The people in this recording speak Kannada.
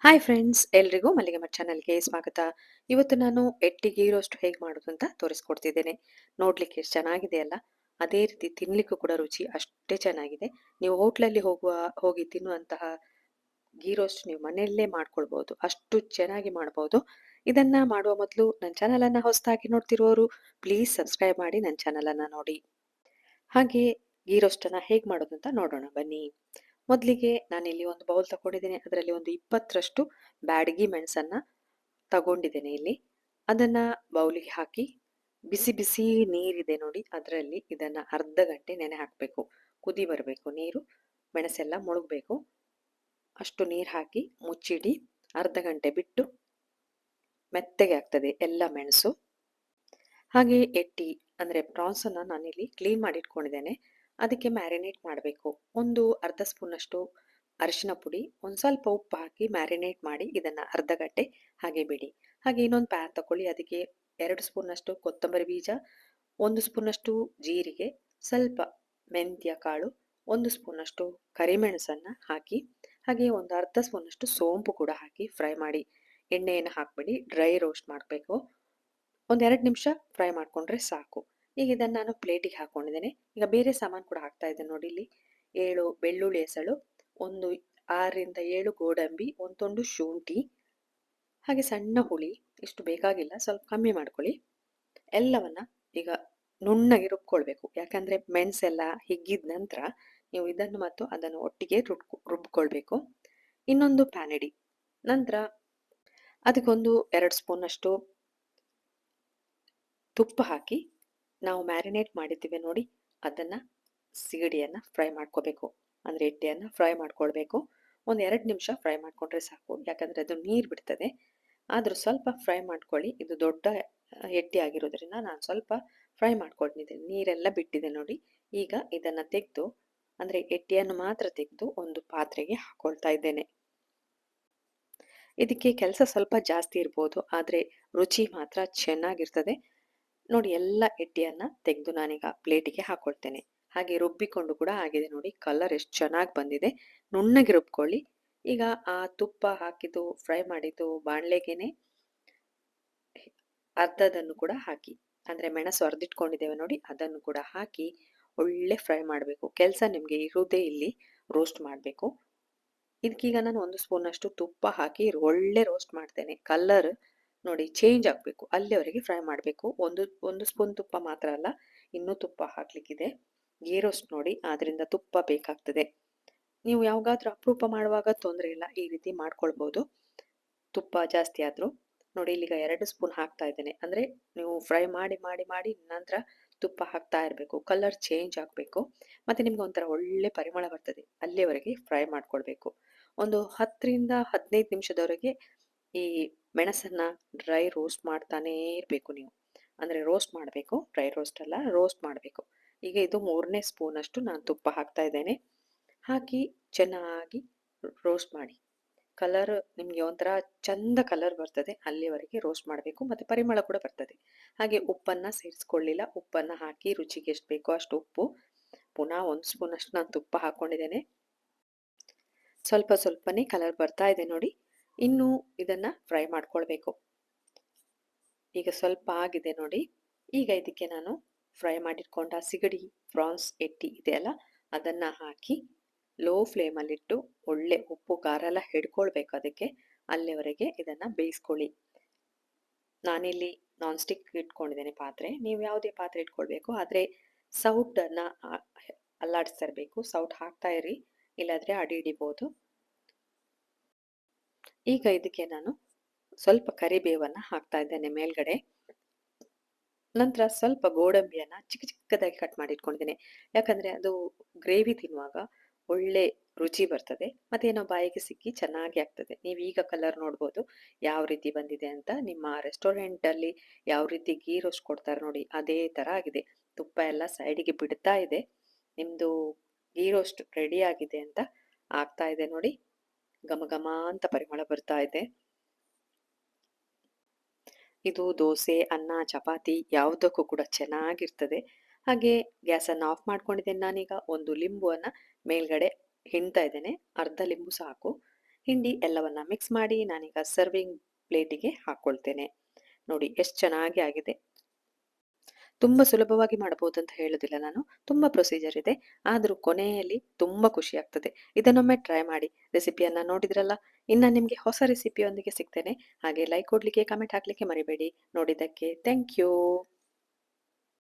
ಹಾಯ್ ಫ್ರೆಂಡ್ಸ್, ಎಲ್ರಿಗೂ ಮಲ್ಲಿಗೆ ಮಠ್ ಚಾನಲ್ಗೆ ಸ್ವಾಗತ. ಇವತ್ತು ನಾನು ಎಟ್ಟಿ ಗೀ ರೋಸ್ಟ್ ಹೇಗೆ ಮಾಡೋದು ಅಂತ ತೋರಿಸ್ಕೊಡ್ತಿದ್ದೇನೆ. ನೋಡ್ಲಿಕ್ಕೆ ಎಷ್ಟು ಚೆನ್ನಾಗಿದೆ ಅಲ್ಲ. ಅದೇ ರೀತಿ ತಿನ್ಲಿಕ್ಕೂ ಕೂಡ ರುಚಿ ಅಷ್ಟೇ ಚೆನ್ನಾಗಿದೆ. ನೀವು ಹೋಟ್ಲಲ್ಲಿ ಹೋಗಿ ತಿನ್ನುವಂತಹ ಗೀ ರೋಸ್ಟ್ ನೀವು ಮನೆಯಲ್ಲೇ ಮಾಡ್ಕೊಳ್ಬಹುದು. ಅಷ್ಟು ಚೆನ್ನಾಗಿ ಮಾಡಬಹುದು. ಇದನ್ನ ಮಾಡುವ ಮೊದಲು ನನ್ನ ಚಾನಲ್ ಅನ್ನ ಹೊಸದಾಗಿ ನೋಡ್ತಿರೋರು ಪ್ಲೀಸ್ ಸಬ್ಸ್ಕ್ರೈಬ್ ಮಾಡಿ ನನ್ನ ಚಾನಲ್ ಅನ್ನ ನೋಡಿ. ಹಾಗೆ ಗೀ ರೋಸ್ಟನ್ನ ಹೇಗೆ ಮಾಡೋದು ಅಂತ ನೋಡೋಣ ಬನ್ನಿ. ಮೊದಲಿಗೆ ನಾನಿಲ್ಲಿ ಒಂದು ಬೌಲ್ ತಗೊಂಡಿದ್ದೇನೆ. ಅದರಲ್ಲಿ ಒಂದು 20ರಷ್ಟು ಬ್ಯಾಡಗಿ ಮೆಣಸನ್ನ ತಗೊಂಡಿದ್ದೇನೆ ಇಲ್ಲಿ. ಅದನ್ನ ಬೌಲಿಗೆ ಹಾಕಿ ಬಿಸಿ ಬಿಸಿ ನೀರಿದೆ ನೋಡಿ, ಅದರಲ್ಲಿ ಇದನ್ನ ಅರ್ಧ ಗಂಟೆ ನೆನೆ ಹಾಕಬೇಕು. ಕುದಿ ಬರಬೇಕು ನೀರು, ಮೆಣಸೆಲ್ಲ ಮುಳುಗಬೇಕು. ಅಷ್ಟು ನೀರು ಹಾಕಿ ಮುಚ್ಚಿಡಿ. ಅರ್ಧ ಗಂಟೆ ಬಿಟ್ಟು ಮೆತ್ತಗೆ ಆಗ್ತದೆ ಎಲ್ಲ ಮೆಣಸು. ಹಾಗೆ ಎಟ್ಟಿ ಅಂದರೆ ಪ್ರಾನ್ಸನ್ನು ನಾನಿಲ್ಲಿ ಕ್ಲೀನ್ ಮಾಡಿ ಇಟ್ಕೊಂಡಿದ್ದೇನೆ. ಅದಕ್ಕೆ ಮ್ಯಾರಿನೇಟ್ ಮಾಡಬೇಕು. ಒಂದು ಅರ್ಧ ಸ್ಪೂನಷ್ಟು ಅರಿಶಿನ ಪುಡಿ, ಒಂದು ಸ್ವಲ್ಪ ಉಪ್ಪು ಹಾಕಿ ಮ್ಯಾರಿನೇಟ್ ಮಾಡಿ ಇದನ್ನು ಅರ್ಧ ಗಂಟೆ ಹಾಗೆ ಬಿಡಿ. ಹಾಗೆ ಇನ್ನೊಂದು ಪ್ಯಾನ್ ತಗೊಳ್ಳಿ. ಅದಕ್ಕೆ 2 ಸ್ಪೂನಷ್ಟು ಕೊತ್ತಂಬರಿ ಬೀಜ, 1 ಸ್ಪೂನಷ್ಟು ಜೀರಿಗೆ, ಸ್ವಲ್ಪ ಮೆಂತ್ಯ ಕಾಳು, 1 ಸ್ಪೂನಷ್ಟು ಕರಿಮೆಣಸನ್ನು ಹಾಕಿ, ಹಾಗೆ ಒಂದು ಅರ್ಧ ಸ್ಪೂನಷ್ಟು ಸೋಂಪು ಕೂಡ ಹಾಕಿ ಫ್ರೈ ಮಾಡಿ. ಎಣ್ಣೆಯನ್ನು ಹಾಕಬೇಡಿ, ಡ್ರೈ ರೋಸ್ಟ್ ಮಾಡಬೇಕು. ಒಂದು 2 ನಿಮಿಷ ಫ್ರೈ ಮಾಡಿಕೊಂಡ್ರೆ ಸಾಕು. ಈಗ ಇದನ್ನು ನಾನು ಪ್ಲೇಟಿಗೆ ಹಾಕ್ಕೊಂಡಿದ್ದೇನೆ. ಈಗ ಬೇರೆ ಸಾಮಾನು ಕೂಡ ಹಾಕ್ತಾ ಇದ್ದೇನೆ ನೋಡಿ. ಇಲ್ಲಿ 7 ಬೆಳ್ಳುಳ್ಳಿ ಎಸಳು, ಒಂದು 6ರಿಂದ 7 ಗೋಡಂಬಿ, ಒಂದು ತುಂಡು ಶುಂಠಿ, ಹಾಗೆ ಸಣ್ಣ ಹುಳಿ. ಇಷ್ಟು ಬೇಕಾಗಿಲ್ಲ, ಸ್ವಲ್ಪ ಕಮ್ಮಿ ಮಾಡ್ಕೊಳ್ಳಿ. ಎಲ್ಲವನ್ನ ಈಗ ನುಣ್ಣಗೆ ರುಬ್ಕೊಳ್ಬೇಕು. ಯಾಕಂದರೆ ಮೆಣಸೆಲ್ಲ ಹಿಗ್ಗಿದ ನಂತರ ನೀವು ಇದನ್ನು ಮತ್ತು ಅದನ್ನು ಒಟ್ಟಿಗೆ ರುಬ್ಕೊಳ್ಬೇಕು. ಇನ್ನೊಂದು ಪ್ಯಾನ್ ಇಡಿ. ನಂತರ ಅದಕ್ಕೊಂದು 2 ಸ್ಪೂನಷ್ಟು ತುಪ್ಪ ಹಾಕಿ ನಾವು ಮ್ಯಾರಿನೇಟ್ ಮಾಡಿದ್ದೀವಿ ನೋಡಿ, ಅದನ್ನು ಸಿಗಡಿಯನ್ನು ಫ್ರೈ ಮಾಡ್ಕೋಬೇಕು. ಅಂದರೆ ಎಟ್ಟೆಯನ್ನು ಫ್ರೈ ಮಾಡ್ಕೊಳ್ಬೇಕು. ಒಂದು 2 ನಿಮಿಷ ಫ್ರೈ ಮಾಡಿಕೊಂಡ್ರೆ ಸಾಕು. ಯಾಕಂದರೆ ಅದು ನೀರು ಬಿಡ್ತದೆ. ಆದರೂ ಸ್ವಲ್ಪ ಫ್ರೈ ಮಾಡ್ಕೊಳ್ಳಿ. ಇದು ದೊಡ್ಡ ಎಟ್ಟೆ ಆಗಿರೋದ್ರಿಂದ ನಾನು ಸ್ವಲ್ಪ ಫ್ರೈ ಮಾಡ್ಕೊಂಡಿದ್ದೇನೆ. ನೀರೆಲ್ಲ ಬಿಟ್ಟಿದೆ ನೋಡಿ. ಈಗ ಇದನ್ನು ತೆಗೆದು, ಅಂದರೆ ಎಟ್ಟೆಯನ್ನು ಮಾತ್ರ ತೆಗೆದು ಒಂದು ಪಾತ್ರೆಗೆ ಹಾಕೊಳ್ತಾ ಇದ್ದೇನೆ. ಇದಕ್ಕೆ ಕೆಲಸ ಸ್ವಲ್ಪ ಜಾಸ್ತಿ ಇರ್ಬೋದು, ಆದರೆ ರುಚಿ ಮಾತ್ರ ಚೆನ್ನಾಗಿರ್ತದೆ ನೋಡಿ. ಎಲ್ಲ ಎಟ್ಟಿಯನ್ನು ತೆಗೆದು ನಾನೀಗ ಪ್ಲೇಟಿಗೆ ಹಾಕೊಳ್ತೇನೆ. ಹಾಗೆ ರುಬ್ಬಿಕೊಂಡು ಕೂಡ ಆಗಿದೆ ನೋಡಿ. ಕಲರ್ ಎಷ್ಟು ಚೆನ್ನಾಗಿ ಬಂದಿದೆ. ನುಣ್ಣಗೆ ರುಬ್ಕೊಳ್ಳಿ. ಈಗ ಆ ತುಪ್ಪ ಹಾಕಿದ್ದು ಫ್ರೈ ಮಾಡಿದ್ದು ಬಾಣಲೆಗೆನೆ ಅರ್ಧದನ್ನು ಕೂಡ ಹಾಕಿ, ಅಂದರೆ ಮೆಣಸು ಅರ್ದಿಟ್ಕೊಂಡಿದ್ದೇವೆ ನೋಡಿ, ಅದನ್ನು ಕೂಡ ಹಾಕಿ ಒಳ್ಳೆ ಫ್ರೈ ಮಾಡಬೇಕು. ಕೆಲಸ ನಿಮಗೆ ಇರುವುದೇ ಇಲ್ಲಿ ರೋಸ್ಟ್ ಮಾಡಬೇಕು. ಇದಕ್ಕೀಗ ನಾನು 1 ಸ್ಪೂನಷ್ಟು ತುಪ್ಪ ಹಾಕಿ ಒಳ್ಳೆ ರೋಸ್ಟ್ ಮಾಡ್ತೇನೆ. ಕಲರ್ ನೋಡಿ ಚೇಂಜ್ ಆಗಬೇಕು, ಅಲ್ಲಿವರೆಗೆ ಫ್ರೈ ಮಾಡಬೇಕು. ಒಂದು ಸ್ಪೂನ್ ತುಪ್ಪ ಮಾತ್ರ ಅಲ್ಲ, ಇನ್ನೂ ತುಪ್ಪ ಹಾಕಲಿಕ್ಕಿದೆ. ಗೀ ರೋಸ್ಟ್ ನೋಡಿ, ಆದ್ದರಿಂದ ತುಪ್ಪ ಬೇಕಾಗ್ತದೆ. ನೀವು ಯಾವಾಗಾದ್ರೂ ಅಪರೂಪ ಮಾಡುವಾಗ ತೊಂದರೆ ಇಲ್ಲ, ಈ ರೀತಿ ಮಾಡ್ಕೊಳ್ಬೋದು. ತುಪ್ಪ ಜಾಸ್ತಿ ಆದರೂ ನೋಡಿ. ಇಲ್ಲಿಗ 2 ಸ್ಪೂನ್ ಹಾಕ್ತಾ ಇದ್ದೇನೆ. ಅಂದರೆ ನೀವು ಫ್ರೈ ಮಾಡಿ ಮಾಡಿ ಮಾಡಿ ನಂತರ ತುಪ್ಪ ಹಾಕ್ತಾ ಇರಬೇಕು. ಕಲರ್ ಚೇಂಜ್ ಆಗಬೇಕು, ಮತ್ತು ನಿಮ್ಗೆ ಒಂಥರ ಒಳ್ಳೆ ಪರಿಮಳ ಬರ್ತದೆ. ಅಲ್ಲಿಯವರೆಗೆ ಫ್ರೈ ಮಾಡ್ಕೊಳ್ಬೇಕು. ಒಂದು 10ರಿಂದ 15 ನಿಮಿಷದವರೆಗೆ ಈ ಮೆಣಸನ್ನು ಡ್ರೈ ರೋಸ್ಟ್ ಮಾಡ್ತಾನೇ ಇರಬೇಕು ನೀವು. ಅಂದರೆ ರೋಸ್ಟ್ ಮಾಡಬೇಕು, ಡ್ರೈ ರೋಸ್ಟ್ ಅಲ್ಲ, ರೋಸ್ಟ್ ಮಾಡಬೇಕು. ಈಗ ಇದು 3ನೇ ಸ್ಪೂನಷ್ಟು ನಾನು ತುಪ್ಪ ಹಾಕ್ತಾ ಇದ್ದೇನೆ. ಹಾಕಿ ಚೆನ್ನಾಗಿ ರೋಸ್ಟ್ ಮಾಡಿ. ಕಲರ್ ನಿಮಗೆ ಒಂಥರ ಚಂದ ಕಲರ್ ಬರ್ತದೆ, ಅಲ್ಲಿವರೆಗೆ ರೋಸ್ಟ್ ಮಾಡಬೇಕು. ಮತ್ತು ಪರಿಮಳ ಕೂಡ ಬರ್ತದೆ. ಹಾಗೆ ಉಪ್ಪನ್ನು ಸೇರಿಸ್ಕೊಳ್ಳಿಲ್ಲ. ಉಪ್ಪನ್ನು ಹಾಕಿ ರುಚಿಗೆ ಎಷ್ಟು ಬೇಕೋ ಅಷ್ಟು ಉಪ್ಪು. ಪುನಃ 1 ಸ್ಪೂನಷ್ಟು ನಾನು ತುಪ್ಪ ಹಾಕ್ಕೊಂಡಿದ್ದೇನೆ. ಸ್ವಲ್ಪ ಸ್ವಲ್ಪನೇ ಕಲರ್ ಬರ್ತಾ ಇದೆ ನೋಡಿ. ಇನ್ನು ಇದನ್ನು ಫ್ರೈ ಮಾಡ್ಕೊಳ್ಬೇಕು. ಈಗ ಸ್ವಲ್ಪ ಆಗಿದೆ ನೋಡಿ. ಈಗ ಇದಕ್ಕೆ ನಾನು ಫ್ರೈ ಮಾಡಿಟ್ಕೊಂಡ ಸಿಗಡಿ ಪ್ರಾನ್ಸ್ ಎಟ್ಟಿ ಇದೆಯಲ್ಲ, ಅದನ್ನು ಹಾಕಿ ಲೋ ಫ್ಲೇಮಲ್ಲಿಟ್ಟು ಒಳ್ಳೆ ಉಪ್ಪು ಖಾರ ಎಲ್ಲ ಹಿಡ್ಕೊಳ್ಬೇಕು ಅದಕ್ಕೆ. ಅಲ್ಲಿವರೆಗೆ ಇದನ್ನು ಬೇಯಿಸ್ಕೊಳ್ಳಿ. ನಾನಿಲ್ಲಿ ನಾನ್ ಸ್ಟಿಕ್ ಇಟ್ಕೊಂಡಿದ್ದೇನೆ ಪಾತ್ರೆ. ನೀವು ಯಾವುದೇ ಪಾತ್ರೆ ಇಟ್ಕೊಳ್ಬೇಕು, ಆದರೆ ಸೌಟನ್ನು ಅಲ್ಲಾಡಿಸ್ತಾ ಇರಬೇಕು. ಸೌಟ್ ಹಾಕ್ತಾ ಇರಿ, ಇಲ್ಲಾದರೆ ಅಡಿ ಹಿಡಿಬೋದು. ಈಗ ಇದಕ್ಕೆ ನಾನು ಸ್ವಲ್ಪ ಕರಿಬೇವನ್ನು ಹಾಕ್ತಾ ಇದ್ದೇನೆ ಮೇಲ್ಗಡೆ. ನಂತರ ಸ್ವಲ್ಪ ಗೋಡಂಬಿಯನ್ನು ಚಿಕ್ಕ ಚಿಕ್ಕದಾಗಿ ಕಟ್ ಮಾಡಿ ಇಟ್ಕೊಂಡಿದ್ದೇನೆ. ಯಾಕಂದರೆ ಅದು ಗ್ರೇವಿ ತಿನ್ನುವಾಗ ಒಳ್ಳೆ ರುಚಿ ಬರ್ತದೆ, ಮತ್ತೇನೋ ಬಾಯಿಗೆ ಸಿಕ್ಕಿ ಚೆನ್ನಾಗಿ ಆಗ್ತದೆ. ನೀವು ಈಗ ಕಲರ್ ನೋಡ್ಬೋದು ಯಾವ ರೀತಿ ಬಂದಿದೆ ಅಂತ. ನಿಮ್ಮ ರೆಸ್ಟೋರೆಂಟಲ್ಲಿ ಯಾವ ರೀತಿ ಗೀ ರೋಸ್ಟ್ ಕೊಡ್ತಾರೆ ನೋಡಿ, ಅದೇ ಥರ ಆಗಿದೆ. ತುಪ್ಪ ಎಲ್ಲ ಸೈಡಿಗೆ ಬಿಡ್ತಾ ಇದೆ. ನಿಮ್ಮದು ಗೀ ರೋಸ್ಟ್ ರೆಡಿ ಆಗಿದೆ ಅಂತ ಆಗ್ತಾ ಇದೆ ನೋಡಿ. ಘಮ ಘಮ ಅಂತ ಪರಿಮಳ ಬರ್ತಾ ಇದೆ. ಇದು ದೋಸೆ, ಅನ್ನ, ಚಪಾತಿ ಯಾವುದಕ್ಕೂ ಕೂಡ ಚೆನ್ನಾಗಿರ್ತದೆ. ಹಾಗೆ ಗ್ಯಾಸನ್ನು ಆಫ್ ಮಾಡ್ಕೊಂಡಿದ್ದೇನೆ ನಾನೀಗ. ಒಂದು ಲಿಂಬುವನ್ನು ಮೇಲ್ಗಡೆ ಹಿಂಡ್ತಾ ಇದ್ದೇನೆ. ಅರ್ಧ ಲಿಂಬು ಸಾಕು. ಹಿಂಡಿ ಎಲ್ಲವನ್ನ ಮಿಕ್ಸ್ ಮಾಡಿ ನಾನೀಗ ಸರ್ವಿಂಗ್ ಪ್ಲೇಟಿಗೆ ಹಾಕ್ಕೊಳ್ತೇನೆ. ನೋಡಿ ಎಷ್ಟು ಚೆನ್ನಾಗಿ ಆಗಿದೆ. ತುಂಬ ಸುಲಭವಾಗಿ ಮಾಡಬಹುದು ಅಂತ ಹೇಳೋದಿಲ್ಲ ನಾನು. ತುಂಬ ಪ್ರೊಸೀಜರ್ ಇದೆ. ಆದರೂ ಕೊನೆಯಲ್ಲಿ ತುಂಬ ಖುಷಿ ಆಗ್ತದೆ. ಇದನ್ನೊಮ್ಮೆ ಟ್ರೈ ಮಾಡಿ. ರೆಸಿಪಿಯನ್ನ ನೋಡಿದ್ರಲ್ಲ? ಇನ್ನು ನಿಮಗೆ ಹೊಸ ರೆಸಿಪಿಯೊಂದಿಗೆ ಸಿಗ್ತೇನೆ. ಹಾಗೆ ಲೈಕ್ ಕೊಡ್ಲಿಕ್ಕೆ, ಕಮೆಂಟ್ ಹಾಕ್ಲಿಕ್ಕೆ ಮರಿಬೇಡಿ. ನೋಡಿದ್ದಕ್ಕೆ ಥ್ಯಾಂಕ್ ಯು.